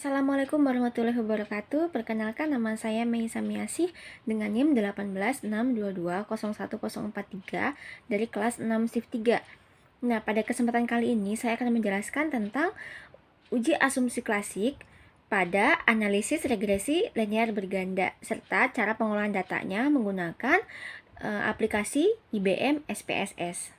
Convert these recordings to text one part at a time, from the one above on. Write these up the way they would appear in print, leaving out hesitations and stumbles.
Assalamualaikum warahmatullahi wabarakatuh. Perkenalkan, nama saya Mei Samiasih dengan NIM 18622010143 dari kelas 6 Shift 3. Nah, pada kesempatan kali ini saya akan menjelaskan tentang uji asumsi klasik pada analisis regresi linear berganda serta cara pengolahan datanya menggunakan aplikasi IBM SPSS.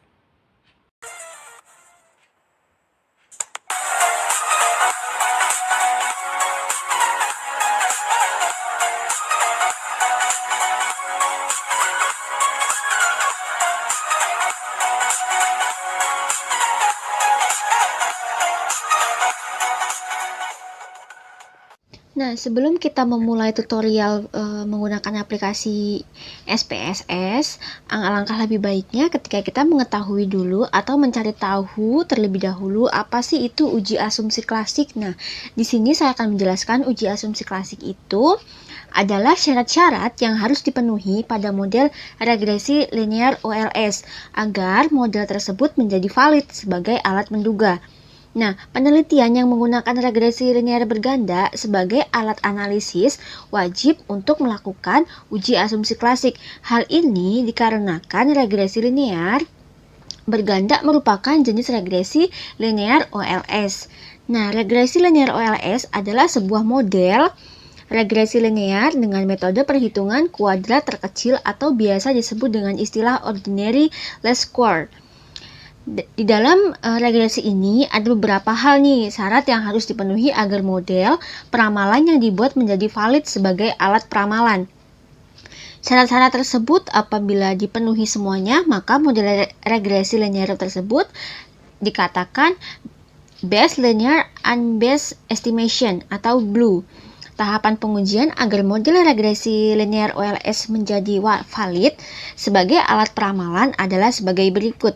Nah, sebelum kita memulai tutorial menggunakan aplikasi SPSS, alangkah lebih baiknya ketika kita mengetahui dulu atau mencari tahu terlebih dahulu apa sih itu uji asumsi klasik. Nah, di sini saya akan menjelaskan uji asumsi klasik itu adalah syarat-syarat yang harus dipenuhi pada model regresi linear OLS agar model tersebut menjadi valid sebagai alat menduga. Nah, penelitian yang menggunakan regresi linear berganda sebagai alat analisis wajib untuk melakukan uji asumsi klasik. Hal ini dikarenakan regresi linear berganda merupakan jenis regresi linear OLS. Nah, regresi linear OLS adalah sebuah model regresi linear dengan metode perhitungan kuadrat terkecil atau biasa disebut dengan istilah ordinary least square. Di dalam regresi ini ada beberapa hal nih, syarat yang harus dipenuhi agar model peramalan yang dibuat menjadi valid sebagai alat peramalan. Syarat-syarat tersebut apabila dipenuhi semuanya, maka model regresi linear tersebut dikatakan Bayes linear unbiased estimation atau BLEU. Tahapan pengujian agar model regresi linear OLS menjadi valid sebagai alat peramalan adalah sebagai berikut.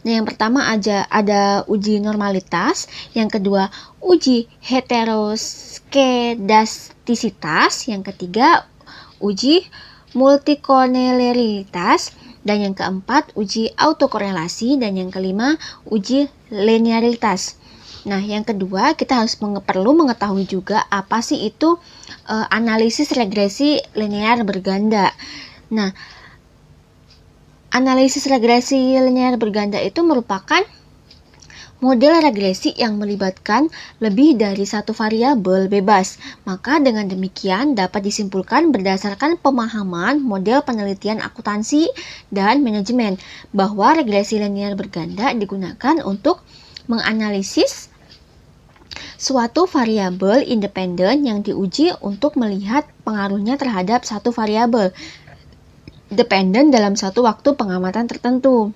Nah, yang pertama ada uji normalitas, yang kedua uji heteroskedastisitas, yang ketiga uji multikoneleritas, dan yang keempat uji autokorelasi, dan yang kelima uji linearitas. Nah, yang kedua kita harus perlu mengetahui juga apa sih itu analisis regresi linear berganda. Nah, analisis regresi linear berganda itu merupakan model regresi yang melibatkan lebih dari satu variabel bebas. Maka dengan demikian dapat disimpulkan berdasarkan pemahaman model penelitian akuntansi dan manajemen bahwa regresi linear berganda digunakan untuk menganalisis suatu variabel independen yang diuji untuk melihat pengaruhnya terhadap satu variabel dependen dalam satu waktu pengamatan tertentu.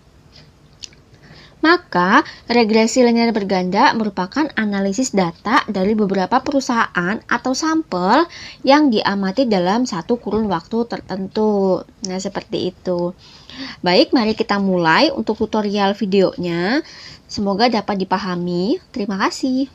Maka, regresi linear berganda merupakan analisis data dari beberapa perusahaan atau sampel yang diamati dalam satu kurun waktu tertentu. Nah, seperti itu. Baik, mari kita mulai untuk tutorial videonya. Semoga dapat dipahami. Terima kasih.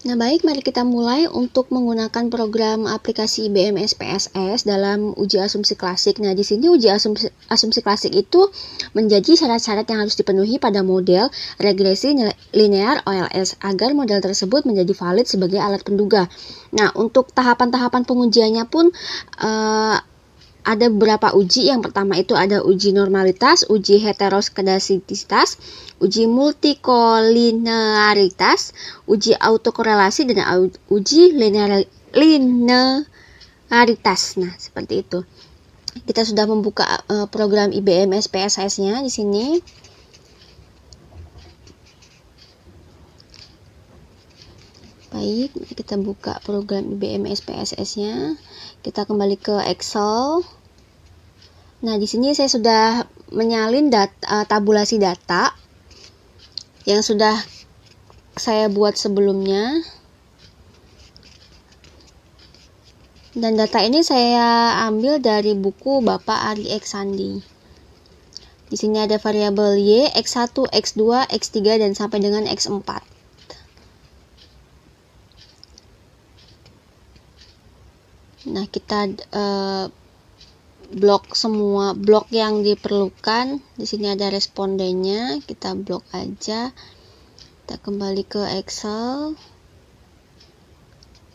Nah, baik, mari kita mulai untuk menggunakan program aplikasi IBM SPSS dalam uji asumsi klasik. Nah, di sini uji asumsi klasik itu menjadi syarat-syarat yang harus dipenuhi pada model regresi linear OLS agar model tersebut menjadi valid sebagai alat penduga. Nah, untuk tahapan-tahapan pengujiannya pun ada beberapa uji. Yang pertama itu ada uji normalitas, uji heteroskedastisitas, uji multikolinearitas, uji autokorelasi, dan uji linearitas. Nah, seperti itu. Kita sudah membuka program IBM SPSS-nya di sini. Baik, kita buka program IBM SPSS-nya. Kita kembali ke Excel. Nah, di sini saya sudah menyalin tabulasi data yang sudah saya buat sebelumnya. Dan data ini saya ambil dari buku Bapak Ari Eksandi. Di sini ada variabel Y, X1, X2, X3, dan sampai dengan X4. Nah, kita blok semua blok yang diperlukan. Di sini ada respondennya, kita blok aja. Kita kembali ke Excel,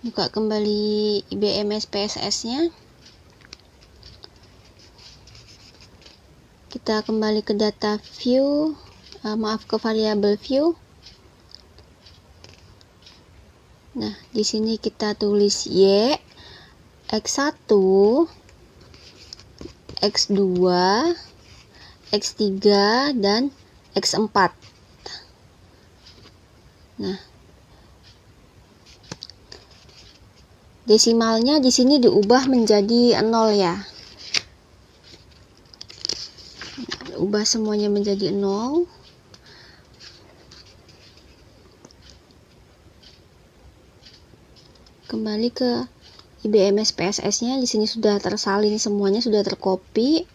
buka kembali IBM SPSS-nya. Kita kembali ke data view, ke variable view. Nah, di sini kita tulis Y, X1, X2, X3, dan X4. Nah, desimalnya di sini diubah menjadi 0 ya. Ubah semuanya menjadi 0. Kembali ke IBM SPSS-nya, di sini sudah tersalin semuanya, sudah tercopy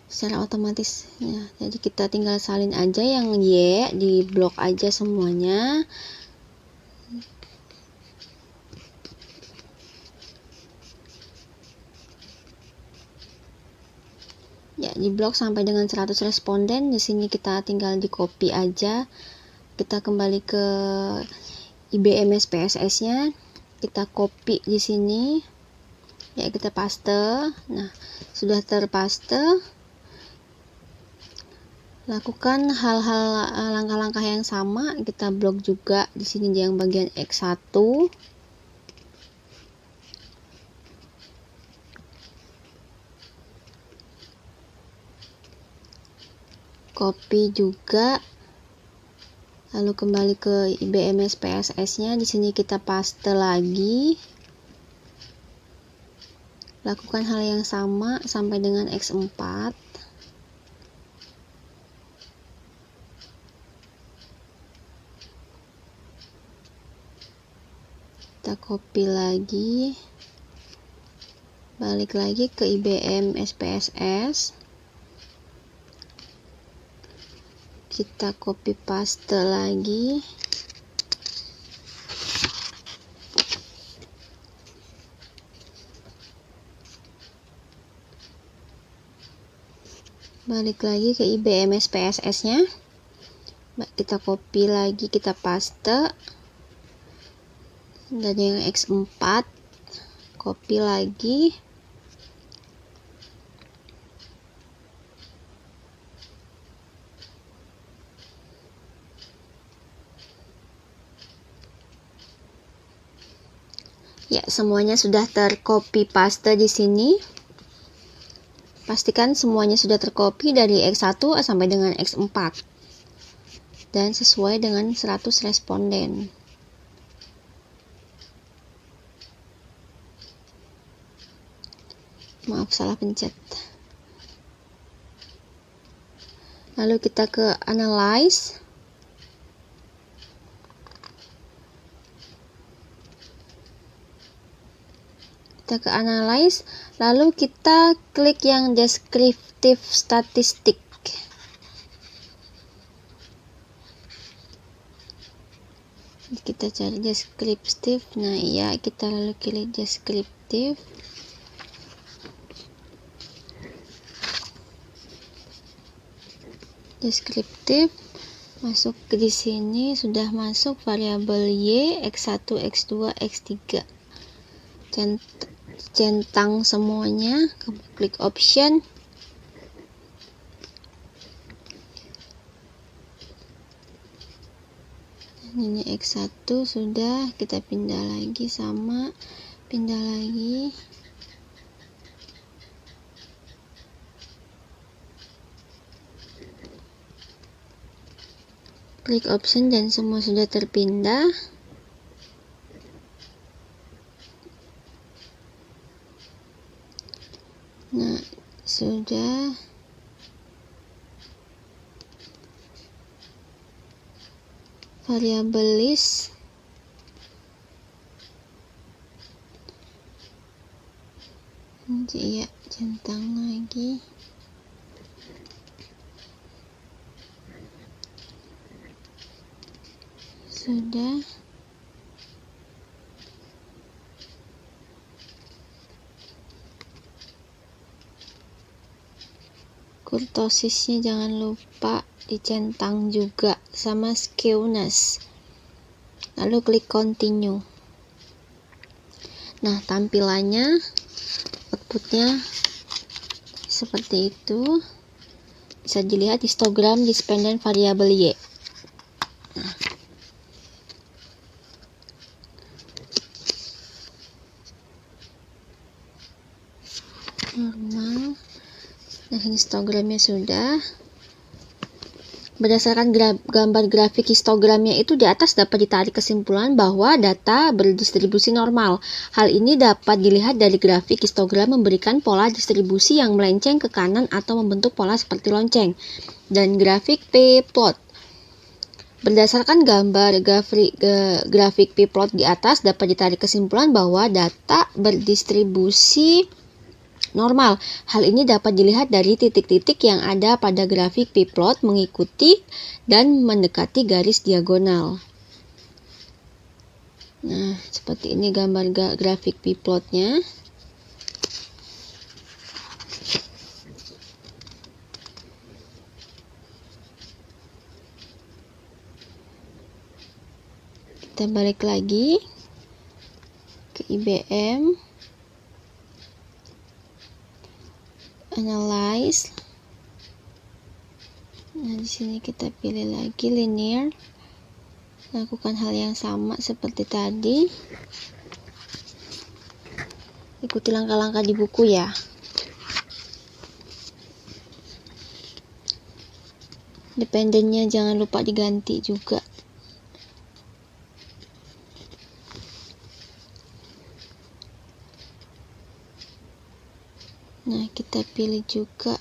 secara otomatis ya. Jadi kita tinggal salin aja yang Y, di blok aja semuanya. Ya, di blok sampai dengan 100 responden. Di sini kita tinggal di copy aja. Kita kembali ke IBM SPSS-nya. Kita copy di sini. Ya, kita paste. Nah, sudah terpaste. Lakukan hal-hal langkah-langkah yang sama. Kita blok juga di sini di yang bagian X1. Copy juga, lalu kembali ke IBM SPSS-nya. Di sini kita paste lagi. Lakukan hal yang sama sampai dengan X4. Kita copy lagi. Balik lagi ke IBM SPSS. Kita copy paste lagi. Balik lagi ke IBM SPSS-nya. Kita copy lagi, kita paste. Dan yang X4, copy lagi. Ya, semuanya sudah tercopy paste di sini. Pastikan semuanya sudah tercopy dari X1 sampai dengan X4. Dan sesuai dengan 100 responden. Maaf, salah pencet. Lalu kita ke analyze. Kita ke analyze, lalu kita klik yang descriptive statistik. Kita cari descriptive. Nah, iya, kita lalu klik descriptive. Descriptive masuk ke di sini, sudah masuk variabel Y, X1, X2, X3. Centang semuanya, klik option. Ini X1 sudah, kita pindah lagi, sama, pindah lagi. Klik option dan semua sudah terpindah. Nah, sudah. Variabel list. Ya, centang lagi. Sudah. kurtosisnya jangan lupa dicentang juga sama skewness. Lalu klik continue. Nah, tampilannya outputnya seperti itu. Bisa dilihat histogram dependent variable Y. Nah, normal. Nah, histogramnya sudah. Berdasarkan gambar grafik histogramnya itu di atas dapat ditarik kesimpulan bahwa data berdistribusi normal. Hal ini dapat dilihat dari grafik histogram memberikan pola distribusi yang melenceng ke kanan atau membentuk pola seperti lonceng. Dan grafik p-plot. Berdasarkan gambar grafik p-plot di atas dapat ditarik kesimpulan bahwa data berdistribusi normal. Hal ini dapat dilihat dari titik-titik yang ada pada grafik p-plot mengikuti dan mendekati garis diagonal. Nah, seperti ini gambar grafik p-plotnya. Kita balik lagi ke IBM. Analyze. Nah, di sini kita pilih lagi linear. Lakukan hal yang sama seperti tadi. Ikuti langkah-langkah di buku ya. Dependennya jangan lupa diganti juga. Nah, kita pilih juga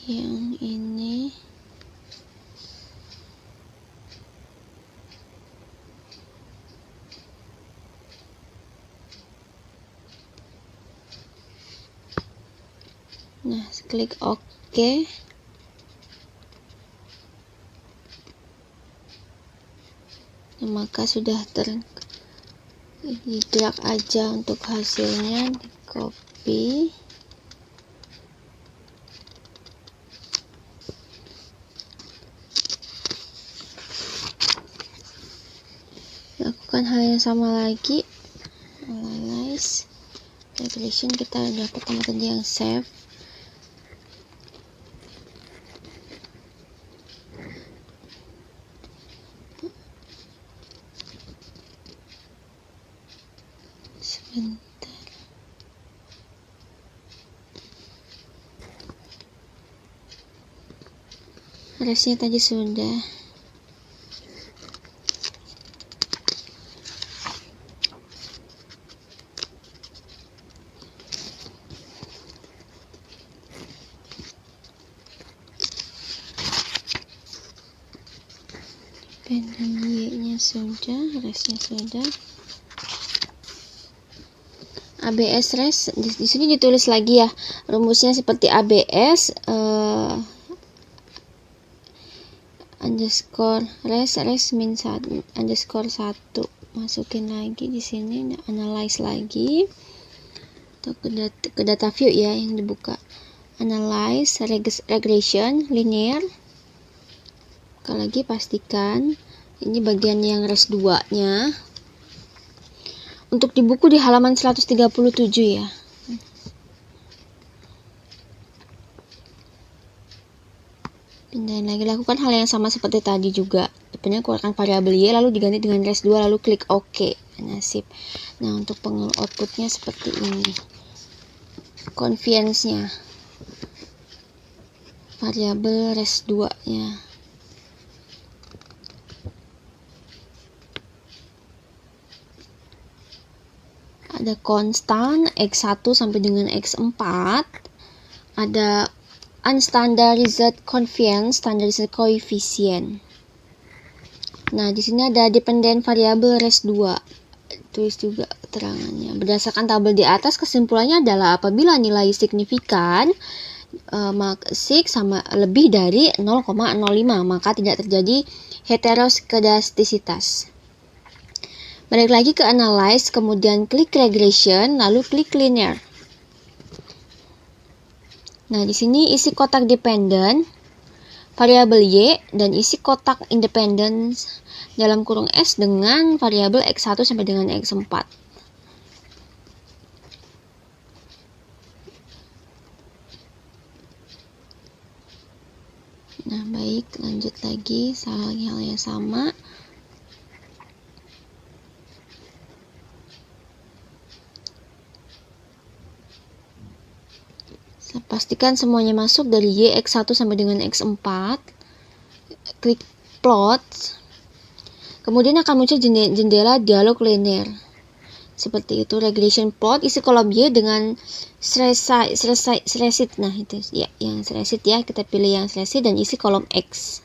yang ini. Nah, klik OK. Nah, maka sudah drag aja untuk hasilnya, di copy. Lakukan hal yang sama lagi. Analyze. Regression kita udah ketemu tadi yang save. Sebentar. Resnya tadi sudah. Pendant Y-nya sudah, resnya sudah. ABS res di sini ditulis lagi ya, rumusnya seperti ABS underscore res min 1 underscore 1. Masukin lagi di sini, analyze lagi atau ke data view ya yang dibuka. Analyze regression linear. Sekali lagi pastikan ini bagian yang res 2 nya. Untuk di buku di halaman 137 ya. Pindahin lagi, lakukan hal yang sama seperti tadi juga. Depannya keluarkan variabel Y lalu diganti dengan res 2 lalu klik OK. Nasib. Nah, untuk outputnya seperti ini. Convenience-nya. Variabel res 2-nya. Ada konstan X1 sampai dengan X4. Ada unstandardized convenience, standardized coefficient. Nah, di sini ada dependent variable res 2. Tulis juga keterangannya. Berdasarkan tabel di atas, kesimpulannya adalah apabila nilai signifikan sig sama lebih dari 0,05, maka tidak terjadi heteroskedastisitas. Balik lagi ke analyze, kemudian klik regression, lalu klik linear. Nah, di sini isi kotak dependent variabel Y dan isi kotak independent dalam kurung S dengan variabel X1 sampai dengan X4. Nah, baik, lanjut lagi, hal yang sama. Pastikan semuanya masuk dari Y X1 sampai dengan X4. Klik plot. Kemudian akan muncul jendela dialog linear. Seperti itu, regression plot, isi kolom Y dengan sliced. Nah, itu ya, yang sliced ya, kita pilih yang sliced dan isi kolom X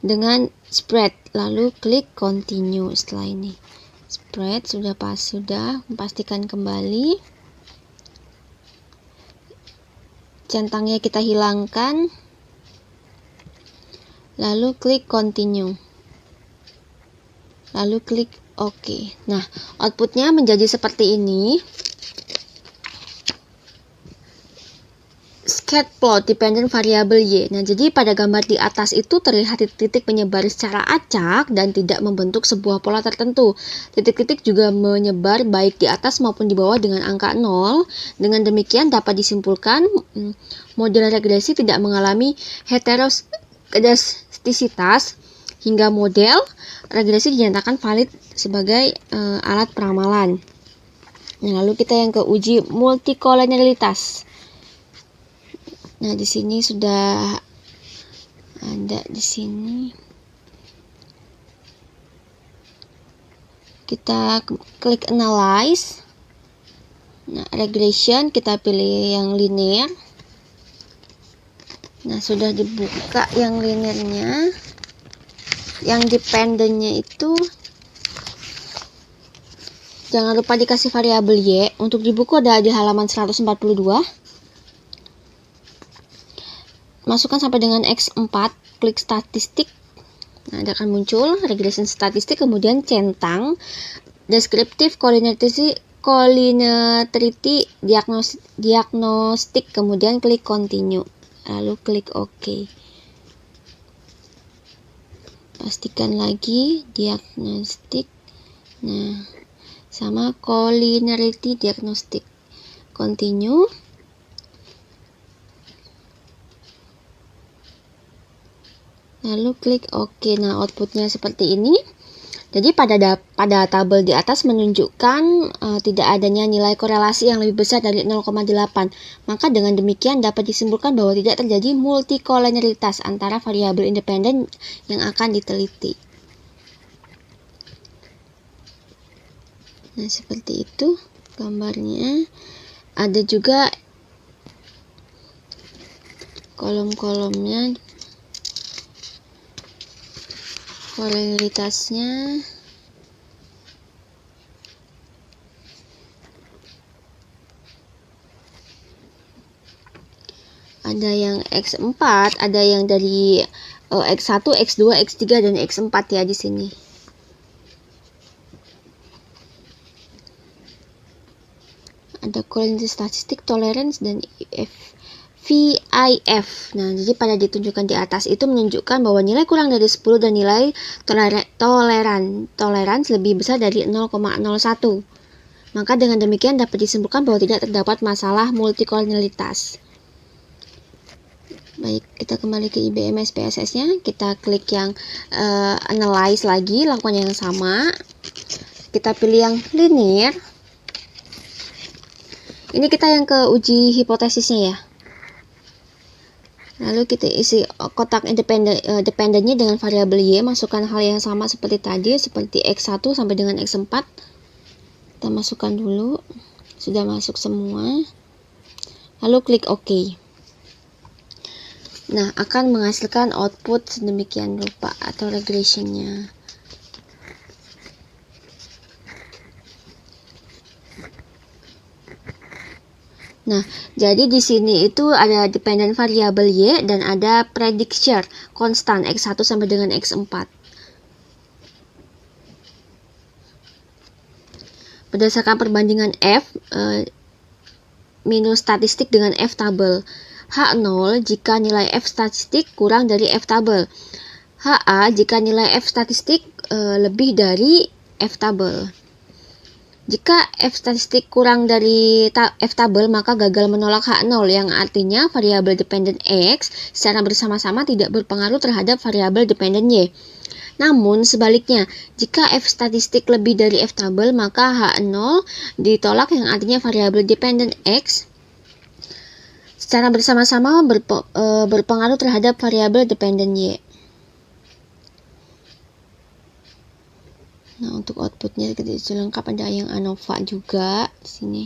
dengan spread. Lalu klik continue. Setelah ini spread sudah pastikan kembali. Centangnya kita hilangkan, lalu klik continue, lalu klik OK. Nah, outputnya menjadi seperti ini. Scatter plot dependent variable Y. Nah, jadi pada gambar di atas itu terlihat titik-titik menyebar secara acak dan tidak membentuk sebuah pola tertentu. Titik-titik juga menyebar baik di atas maupun di bawah dengan angka 0. Dengan demikian dapat disimpulkan model regresi tidak mengalami heteroskedastisitas hingga model regresi dinyatakan valid sebagai alat peramalan. Nah, lalu kita yang ke uji multikolonialitas. Nah, di sini sudah ada di sini. Kita klik analyze. Nah, regression kita pilih yang linear. Nah, sudah dibuka yang linearnya. Yang dependentnya itu jangan lupa dikasih variabel Y. Untuk di buku ada di halaman 142. Masukkan sampai dengan X4, klik statistik. Nah, ada akan muncul regression statistik, kemudian centang, descriptive collinearity diagnostik, kemudian klik continue, lalu klik OK. Pastikan lagi diagnostik. Nah, sama collinearity diagnostik, continue. Lalu klik OK. Nah, outputnya seperti ini. Jadi pada tabel di atas menunjukkan tidak adanya nilai korelasi yang lebih besar dari 0,8. Maka dengan demikian dapat disimpulkan bahwa tidak terjadi multikolonialitas antara variabel independen yang akan diteliti. Nah, seperti itu gambarnya. Ada juga kolom-kolomnya, kolonialitasnya. Ada yang X4, ada yang dari X1, X2, X3 dan X4 ya di sini. Ada collinearity statistik, tolerance dan VIF. Nah, jadi pada ditunjukkan di atas itu menunjukkan bahwa nilai kurang dari 10 dan nilai tolerans lebih besar dari 0,01. Maka dengan demikian dapat disimpulkan bahwa tidak terdapat masalah multikolonialitas. Baik, kita kembali ke IBM SPSS-nya. Kita klik yang analyze lagi, lakukan yang sama. Kita pilih yang linear. Ini kita yang ke uji hipotesisnya ya. Lalu kita isi kotak dependennya dengan variabel Y, masukkan hal yang sama seperti tadi, seperti X1 sampai dengan X4. Kita masukkan dulu, sudah masuk semua. Lalu klik OK. Nah, akan menghasilkan output sedemikian rupa atau regressionnya. Nah, jadi di sini itu ada dependent variable Y dan ada prediction konstan X1 sampai dengan X4. Berdasarkan perbandingan F, minus statistik dengan F tabel. H0 jika nilai F statistik kurang dari F tabel. HA jika nilai F statistik lebih dari F tabel. Jika F statistik kurang dari F tabel, maka gagal menolak H0, yang artinya variabel dependen X secara bersama-sama tidak berpengaruh terhadap variabel dependen Y. Namun sebaliknya, jika F statistik lebih dari F tabel, maka H0 ditolak, yang artinya variabel dependen X secara bersama-sama berpengaruh terhadap variabel dependen Y. Nah, untuk outputnya lengkap ada yang ANOVA juga di sini.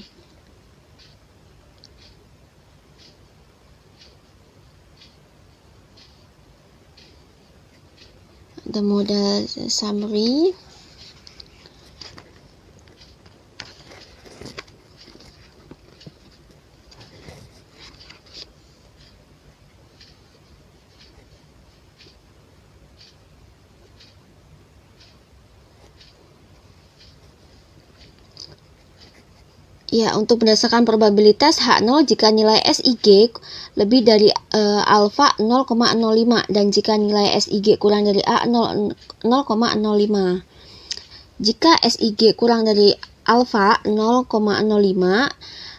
Ada model summary. Ya, untuk berdasarkan probabilitas H0 jika nilai SIG lebih dari alfa 0,05 dan jika nilai SIG kurang dari A 0,05. Jika SIG kurang dari alfa 0,05,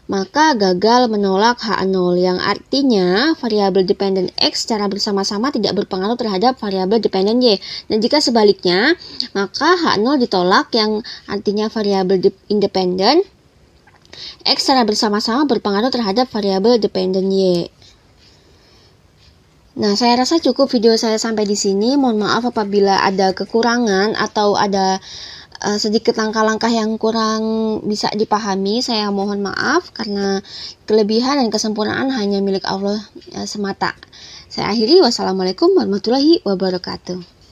maka gagal menolak H0, yang artinya variabel dependen X secara bersama-sama tidak berpengaruh terhadap variabel dependen Y. Dan jika sebaliknya, maka H0 ditolak, yang artinya variabel independen X secara bersama-sama berpengaruh terhadap variabel dependen Y. Nah, saya rasa cukup video saya sampai di sini. Mohon maaf apabila ada kekurangan atau ada sedikit langkah-langkah yang kurang bisa dipahami. Saya mohon maaf karena kelebihan dan kesempurnaan hanya milik Allah semata. Saya akhiri, wassalamualaikum warahmatullahi wabarakatuh.